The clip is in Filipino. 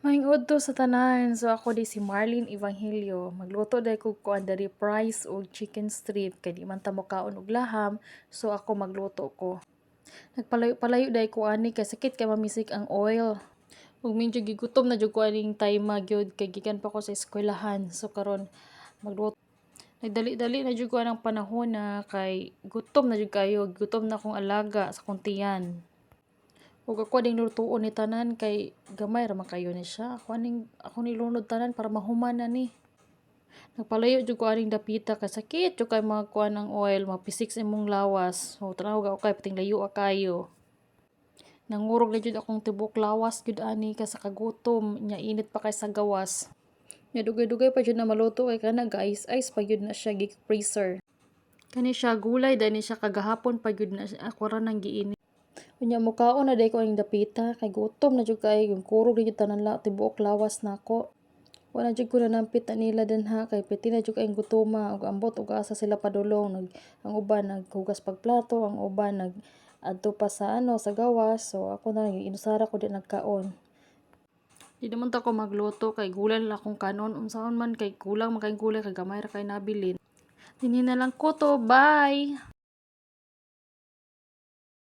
Maingod to sa tanan. So ako di si Marlene Evangelio. Magluto dahil ko kuan dari rice o chicken strip kay di man ta mokaon og laham. So ako magluto ko. Nagpalayo-palayo dahil ko ani kay sakit kay mamisik ang oil. Ug medyo gigutom na jud ko aning time gyud kay gikan pa ko sa eskwelahan. So karon magluto. Nagdali-dali na jud ko anang panahon na kay gutom na jud kayo. Gutom na akong alaga sa kuntiyan. Ug ako ding lutuon ni tanan kay gamay ra man kayo ni siya. Ako nilunod tanan para mahuman na ni. Nagpalayo jud ko aning dapita kay sakit jud kay magkuan ng oil, mapisik sa imong lawas. So tanaw ga kay pating layo kayo. Nangurog na jud akong tibok lawas jud ani ka sa kagutom, nya init pa kay sa gawas. Nya dugay-dugay pa jud na maluto kay kana ga-ice-ice pa jud na siya gi-freezer. Kani siya gulay dani siya kagahapon pa jud na siya ako ra nang giinit. Unya mukaon na day ko ang dapita kay gutom na jud kay yung kurog na jud tanan tibuok lawas nako. Wala jud ko nanampit na nila dinha kay piti na jud kay gutoma ug ambot ug asa sila padulong ang uban naghugas pagplato, ang uban adto pa sa sa gawas. So ako na inusara ko di nagkaon. Di naman ta ko magluto kay gulay lang akong kanon unsaon man kay kulang man kay gulay kay gamay ra kay nabilin. Dinhi na lang ko to. Bye.